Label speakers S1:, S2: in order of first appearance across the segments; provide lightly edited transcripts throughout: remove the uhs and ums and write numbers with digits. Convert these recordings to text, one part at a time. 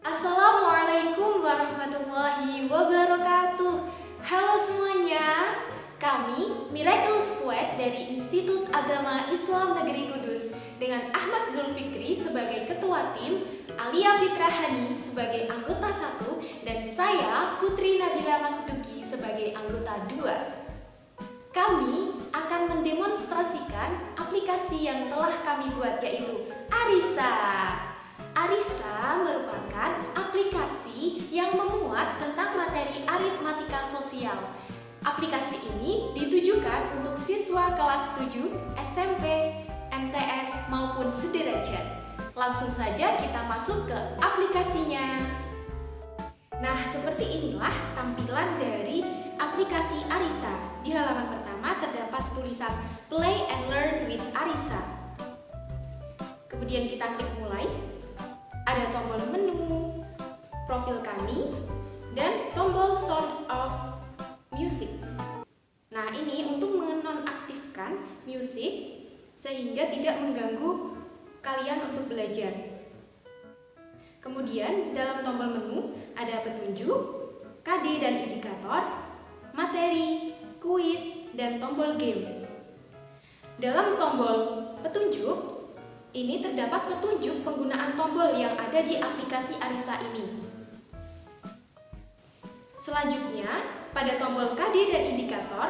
S1: Assalamualaikum warahmatullahi wabarakatuh. Halo semuanya, kami Miracle Squad dari Institut Agama Islam Negeri Kudus dengan Ahmad Zulfikri sebagai ketua tim, Alia Fitrahani sebagai anggota 1, dan saya Putri Nabila Masduki sebagai anggota 2. Kami akan mendemonstrasikan aplikasi yang telah kami buat, yaitu Arisa. Arisa merupakan aplikasi yang memuat tentang materi aritmatika sosial. Aplikasi ini ditujukan untuk siswa kelas 7, SMP, MTS maupun sederajat. Langsung saja kita masuk ke aplikasinya. Nah, seperti inilah tampilan dari aplikasi Arisa. Di halaman pertama terdapat tulisan Play and Learn with Arisa. Kemudian kita klik mulai. Ada tombol menu, profil kami, dan tombol sound of music. Nah, ini untuk menonaktifkan musik sehingga tidak mengganggu kalian untuk belajar. Kemudian dalam tombol menu ada petunjuk, KD dan indikator, materi, kuis, dan tombol game. Dalam tombol petunjuk ini terdapat petunjuk penggunaan tombol yang ada di aplikasi Arisa ini. Selanjutnya, pada tombol KD dan indikator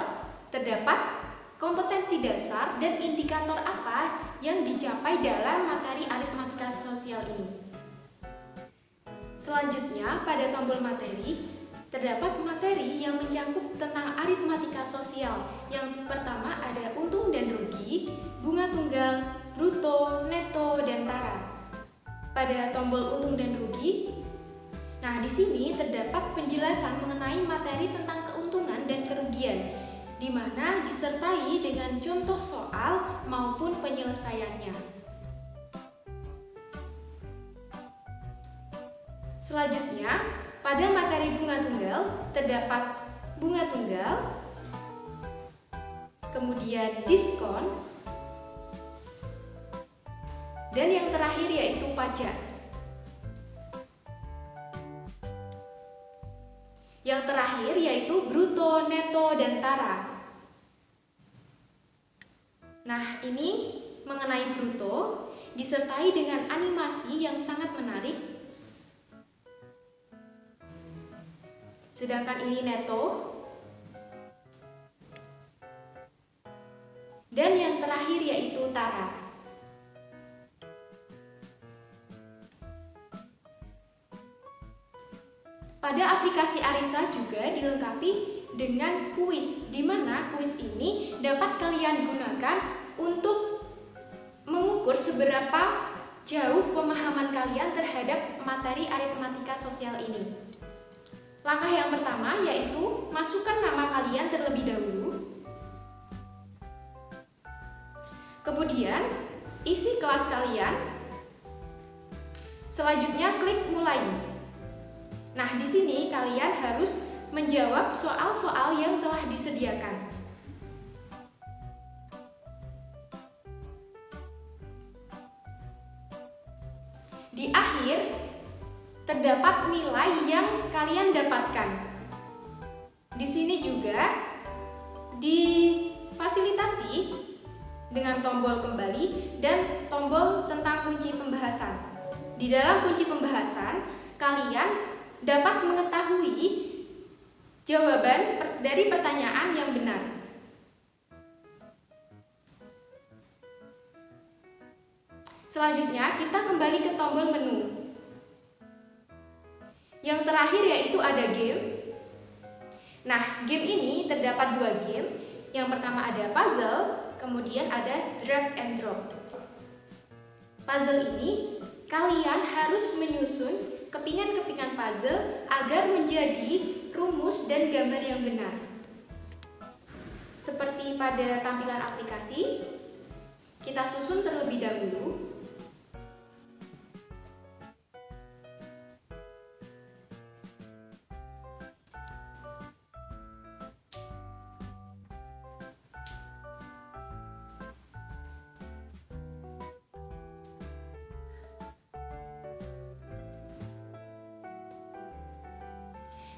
S1: terdapat kompetensi dasar dan indikator apa yang dicapai dalam materi aritmatika sosial ini. Selanjutnya, pada tombol materi terdapat materi yang mencakup tentang aritmatika sosial. Yang pertama ada untung dan rugi, bunga tunggal, bruto, neto, dan tara. Pada tombol untung dan rugi, nah di sini terdapat penjelasan mengenai materi tentang keuntungan dan kerugian, di mana disertai dengan contoh soal maupun penyelesaiannya. Selanjutnya, pada materi bunga tunggal terdapat bunga tunggal, kemudian diskon, dan yang terakhir yaitu pajak. Yang terakhir yaitu bruto, neto, dan tara. Nah, ini mengenai bruto disertai dengan animasi yang sangat menarik. Sedangkan ini neto. Dan yang terakhir yaitu tara. Pada aplikasi Arisa juga dilengkapi dengan kuis, di mana kuis ini dapat kalian gunakan untuk mengukur seberapa jauh pemahaman kalian terhadap materi aritmatika sosial ini. Langkah yang pertama yaitu masukkan nama kalian terlebih dahulu. Kemudian isi kelas kalian. Selanjutnya klik mulai. Nah, di sini kalian harus menjawab soal-soal yang telah disediakan. Di akhir terdapat nilai yang kalian dapatkan. Di sini juga difasilitasi dengan tombol kembali dan tombol tentang kunci pembahasan. Di dalam kunci pembahasan, kalian dapat mengetahui jawaban dari pertanyaan yang benar. Selanjutnya, kita kembali ke tombol menu. Yang terakhir yaitu ada game. Nah, game ini terdapat 2 game. Yang pertama ada puzzle, kemudian ada drag and drop. Puzzle ini kalian harus menyusun kepingan-kepingan puzzle agar menjadi rumus dan gambar yang benar. Seperti pada tampilan aplikasi, kita susun terlebih dahulu.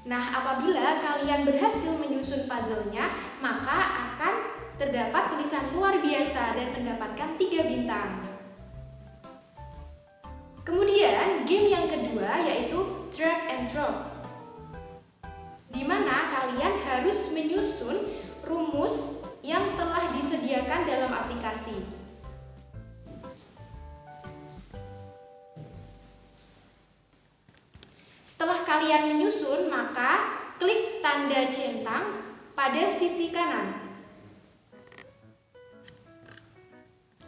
S1: Nah, apabila kalian berhasil menyusun puzzle-nya, maka akan terdapat tulisan luar biasa dan mendapatkan 3 bintang. Kemudian, game yang kedua yaitu drag and drop, di mana kalian harus menyusun rumus yang telah disediakan dalam aplikasi. Setelah kalian menyusun, maka klik tanda centang pada sisi kanan.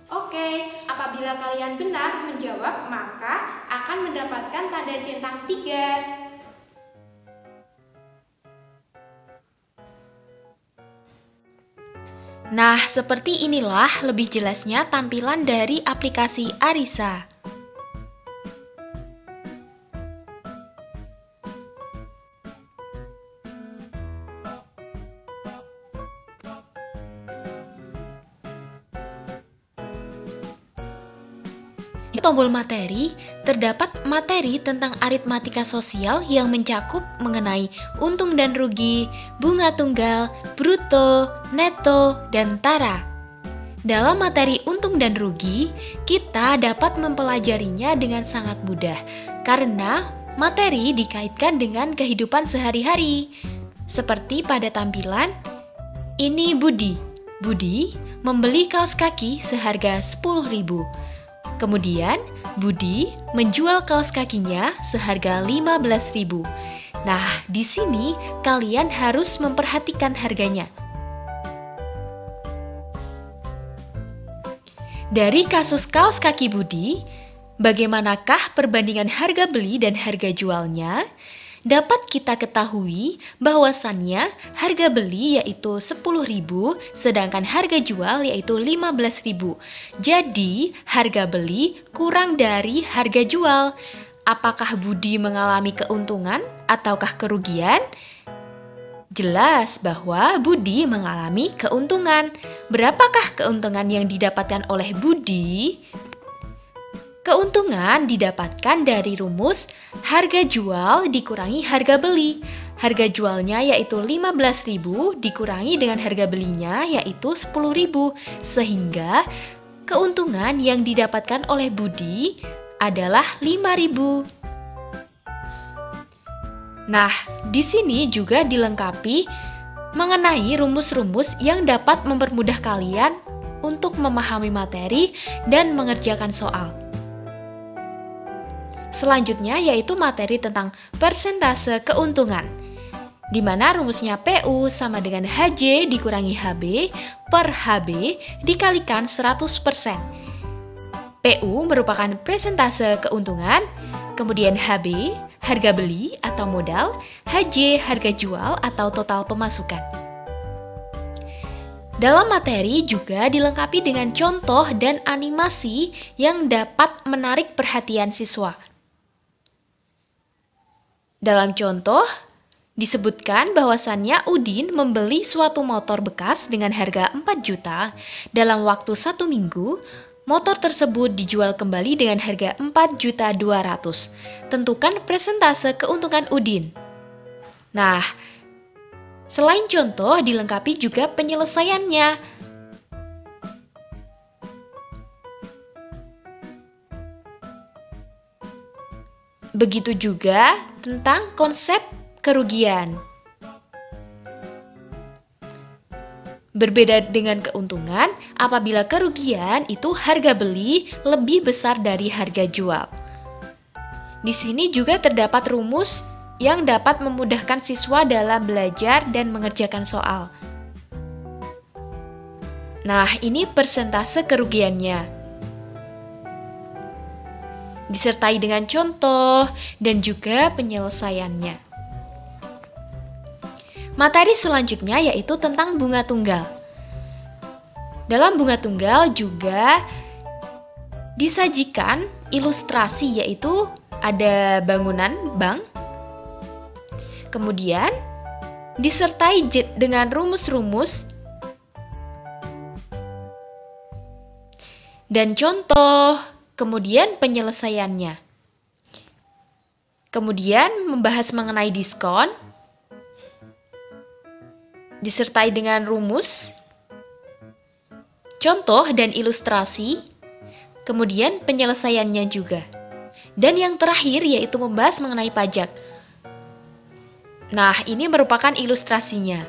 S1: Oke, apabila kalian benar menjawab, maka akan mendapatkan tanda centang 3.
S2: Nah, seperti inilah lebih jelasnya tampilan dari aplikasi Arisa. Di tombol materi, terdapat materi tentang aritmatika sosial yang mencakup mengenai untung dan rugi, bunga tunggal, bruto, neto, dan tara. Dalam materi untung dan rugi, kita dapat mempelajarinya dengan sangat mudah karena materi dikaitkan dengan kehidupan sehari-hari. Seperti pada tampilan, ini Budi. Budi membeli kaos kaki seharga 10.000. Kemudian, Budi menjual kaos kakinya seharga 15.000. Nah, di sini kalian harus memperhatikan harganya. Dari kasus kaos kaki Budi, bagaimanakah perbandingan harga beli dan harga jualnya? Dapat kita ketahui bahwasannya harga beli yaitu 10.000 sedangkan harga jual yaitu 15.000. Jadi harga beli kurang dari harga jual. Apakah Budi mengalami keuntungan ataukah kerugian? Jelas bahwa Budi mengalami keuntungan. Berapakah keuntungan yang didapatkan oleh Budi? Keuntungan didapatkan dari rumus harga jual dikurangi harga beli. Harga jualnya yaitu 15.000 dikurangi dengan harga belinya yaitu 10.000. Sehingga keuntungan yang didapatkan oleh Budi adalah 5.000. Nah, di sini juga dilengkapi mengenai rumus-rumus yang dapat mempermudah kalian untuk memahami materi dan mengerjakan soal. Selanjutnya yaitu materi tentang persentase keuntungan, di mana rumusnya PU sama dengan HJ dikurangi HB per HB dikalikan 100%. PU merupakan persentase keuntungan, kemudian HB harga beli atau modal, HJ harga jual atau total pemasukan. Dalam materi juga dilengkapi dengan contoh dan animasi yang dapat menarik perhatian siswa. Dalam contoh, disebutkan bahwasannya Udin membeli suatu motor bekas dengan harga 4 juta. Dalam waktu 1 minggu, motor tersebut dijual kembali dengan harga 4.200.000. Tentukan persentase keuntungan Udin. Nah, selain contoh, dilengkapi juga penyelesaiannya. Begitu juga tentang konsep kerugian. Berbeda dengan keuntungan, apabila kerugian itu harga beli lebih besar dari harga jual. Di sini juga terdapat rumus yang dapat memudahkan siswa dalam belajar dan mengerjakan soal. Nah, ini persentase kerugiannya. Disertai dengan contoh dan juga penyelesaiannya. Materi selanjutnya yaitu tentang bunga tunggal. Dalam bunga tunggal juga disajikan ilustrasi yaitu ada bangunan bank. Kemudian disertai dengan rumus-rumus dan contoh, kemudian penyelesaiannya. Kemudian membahas mengenai diskon, disertai dengan rumus, contoh dan ilustrasi, kemudian penyelesaiannya juga. Dan yang terakhir yaitu membahas mengenai pajak. Nah, ini merupakan ilustrasinya.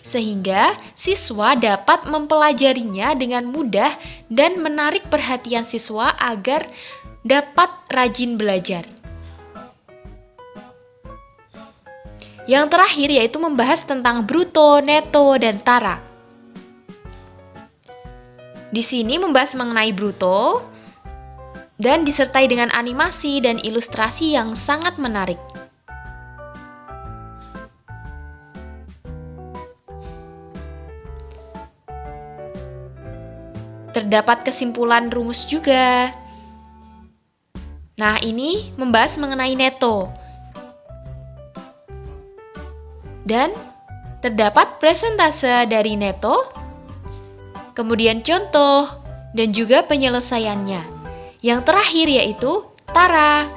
S2: Sehingga siswa dapat mempelajarinya dengan mudah dan menarik perhatian siswa agar dapat rajin belajar. Yang terakhir yaitu membahas tentang bruto, neto, dan tara. Di sini membahas mengenai bruto dan disertai dengan animasi dan ilustrasi yang sangat menarik. Terdapat kesimpulan rumus juga. Nah, ini membahas mengenai neto. Dan terdapat presentase dari neto, kemudian contoh, dan juga penyelesaiannya. Yang terakhir yaitu tara.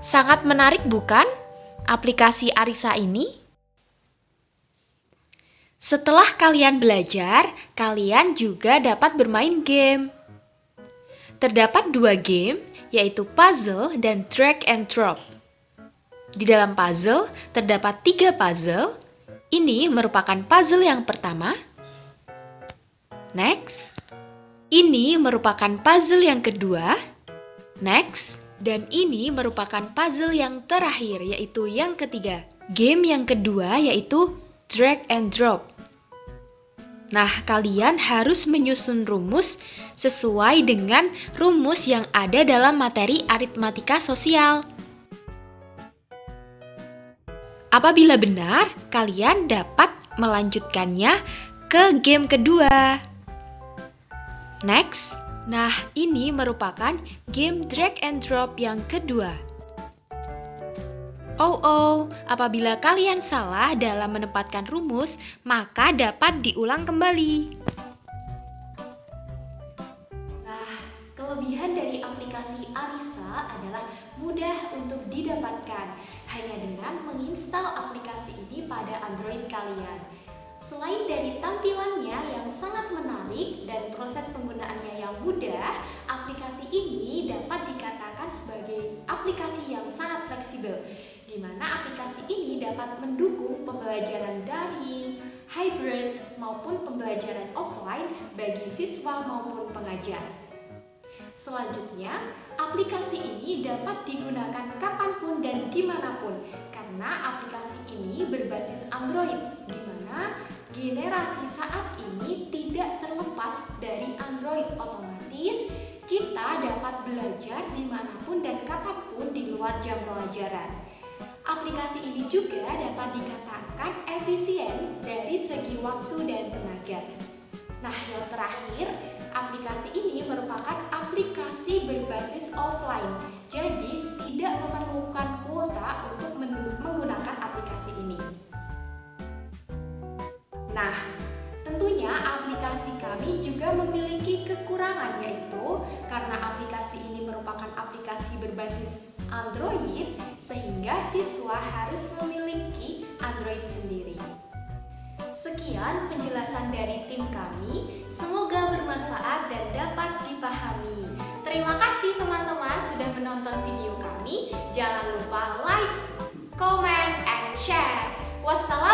S2: Sangat menarik bukan aplikasi Arisa ini? Setelah kalian belajar, kalian juga dapat bermain game. Terdapat 2 game, yaitu puzzle dan drag and drop. Di dalam puzzle, terdapat 3 puzzle. Ini merupakan puzzle yang pertama. Next. Ini merupakan puzzle yang kedua. Next. Dan ini merupakan puzzle yang terakhir, yaitu yang ketiga. Game yang kedua yaitu drag and drop. Nah, kalian harus menyusun rumus sesuai dengan rumus yang ada dalam materi aritmatika sosial. Apabila benar, kalian dapat melanjutkannya ke game kedua. Next. Nah, ini merupakan game drag and drop yang kedua. Apabila kalian salah dalam menempatkan rumus, maka dapat diulang kembali.
S1: Nah, kelebihan dari aplikasi Arisa adalah mudah untuk didapatkan hanya dengan menginstal aplikasi ini pada Android kalian. Selain dari tampilannya yang sangat menarik dan proses penggunaannya yang mudah, aplikasi ini dapat dikatakan sebagai aplikasi yang sangat fleksibel, di mana aplikasi ini dapat mendukung pembelajaran daring, hybrid, maupun pembelajaran offline bagi siswa maupun pengajar. Selanjutnya, aplikasi ini dapat digunakan kapanpun dan dimanapun karena aplikasi ini berbasis Android, di mana generasi saat ini tidak terlepas dari Android. Otomatis kita dapat belajar dimanapun dan kapanpun di luar jam pelajaran. Aplikasi ini juga dapat dikatakan efisien dari segi waktu dan tenaga. Nah, yang terakhir, aplikasi ini merupakan aplikasi berbasis offline, jadi tidak memerlukan kuota untuk menggunakan aplikasi ini. Nah, tentunya aplikasi kami juga memiliki kekurangan, yaitu karena aplikasi ini merupakan aplikasi berbasis Android, sehingga siswa harus memiliki Android sendiri. Sekian penjelasan dari tim kami, semoga bermanfaat dan dapat dipahami. Terima kasih teman-teman sudah menonton video kami. Jangan lupa like, comment, and share. Wassalamualaikum